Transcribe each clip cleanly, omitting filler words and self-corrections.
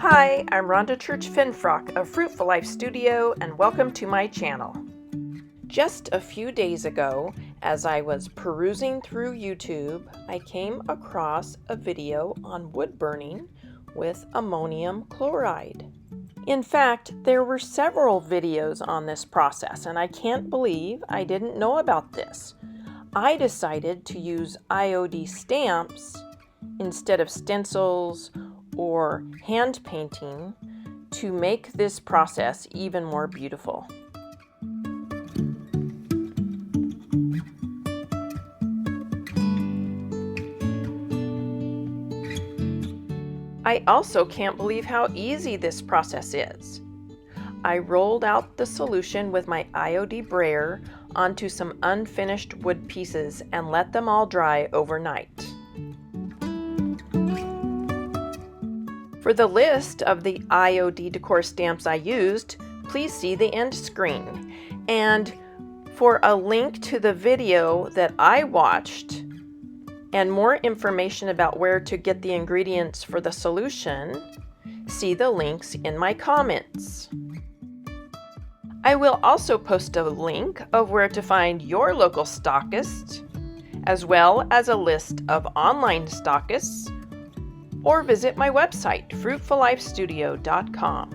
Hi, I'm Rhonda Church Finfrock of Fruitful Life Studio, and welcome to my channel. Just a few days ago, as I was perusing through YouTube, I came across a video on wood burning with ammonium chloride. In fact, there were several videos on this process, and I can't believe I didn't know about this. I decided to use IOD stamps instead of stencils or hand painting to make this process even more beautiful. I also can't believe how easy this process is. I rolled out the solution with my IOD brayer onto some unfinished wood pieces and let them all dry overnight. For the list of the IOD Decor Stamps I used, please see the end screen. And for a link to the video that I watched and more information about where to get the ingredients for the solution, see the links in my comments. I will also post a link of where to find your local stockist, as well as a list of online stockists, or visit my website, fruitfullifestudio.com.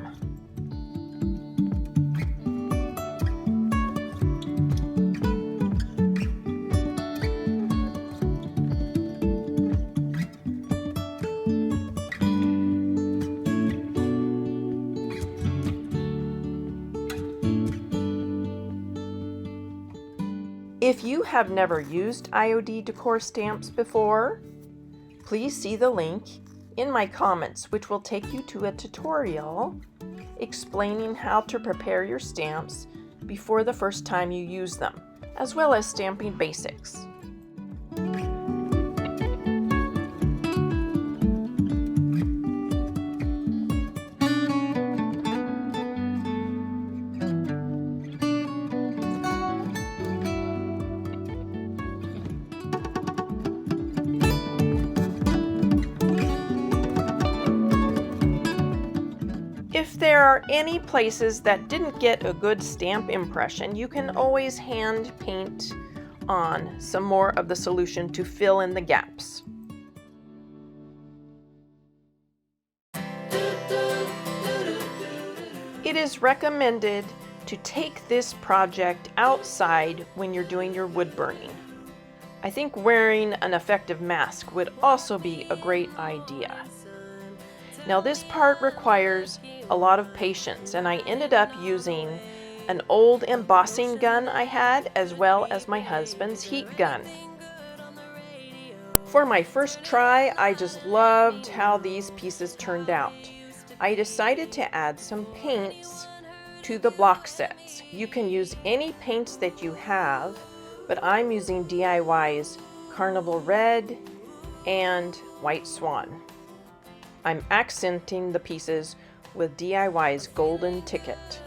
If you have never used IOD Decor Stamps before, please see the link in my comments, which will take you to a tutorial explaining how to prepare your stamps before the first time you use them, as well as stamping basics. If there are any places that didn't get a good stamp impression, you can always hand paint on some more of the solution to fill in the gaps. It is recommended to take this project outside when you're doing your wood burning. I think wearing an effective mask would also be a great idea. Now this part requires a lot of patience, and I ended up using an old embossing gun I had, as well as my husband's heat gun. For my first try, I just loved how these pieces turned out. I decided to add some paints to the block sets. You can use any paints that you have, but I'm using DIY's Carnival Red and White Swan. I'm accenting the pieces with DIY's Golden Ticket.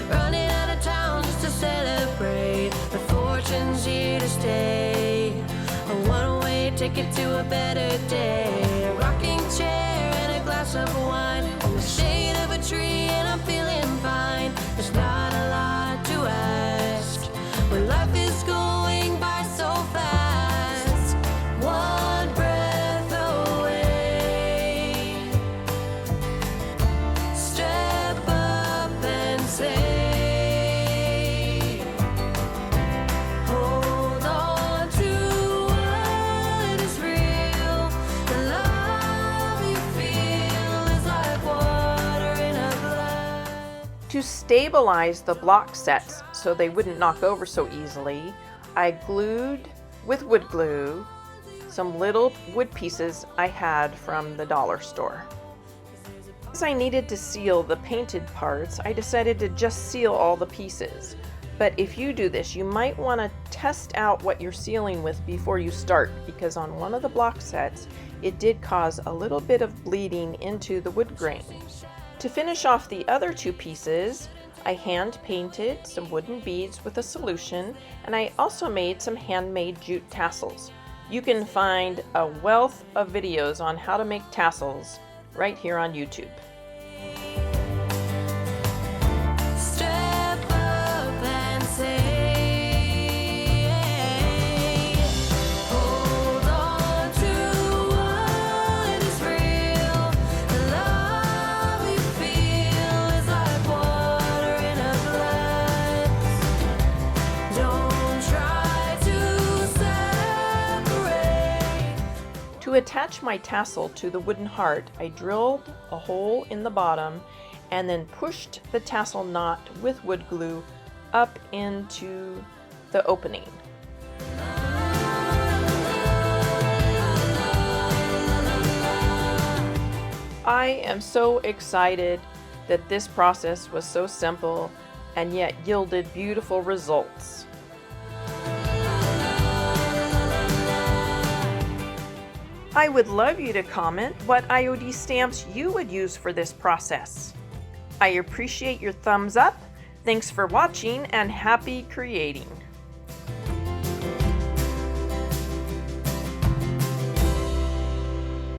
Running out of town just to celebrate. The fortune's here to stay. A one-way ticket to a better day. A rocking chair and a glass of wine. In the shade of a tree and I'm feeling fine. There's not a lot to ask when life is going by so fast. One breath away. Step up and say, hold on to what is real. The love you feel is like water in a glass. To stabilize the block sets so they wouldn't knock over so easily, I glued with wood glue some little wood pieces I had from the dollar store. As I needed to seal the painted parts, I decided to just seal all the pieces. But if you do this, you might want to test out what you're sealing with before you start, because on one of the block sets, it did cause a little bit of bleeding into the wood grain. To finish off the other two pieces, I hand painted some wooden beads with a solution, and I also made some handmade jute tassels. You can find a wealth of videos on how to make tassels right here on YouTube. Step up and say, hold on to what is real. The love you feel is like water in a glass. Don't try to separate. To attach my tassel to the wooden heart, I drilled a hole in the bottom and then pushed the tassel knot with wood glue up into the opening. I am so excited that this process was so simple and yet yielded beautiful results. I would love you to comment what IOD stamps you would use for this process. I appreciate your thumbs up. Thanks for watching and happy creating.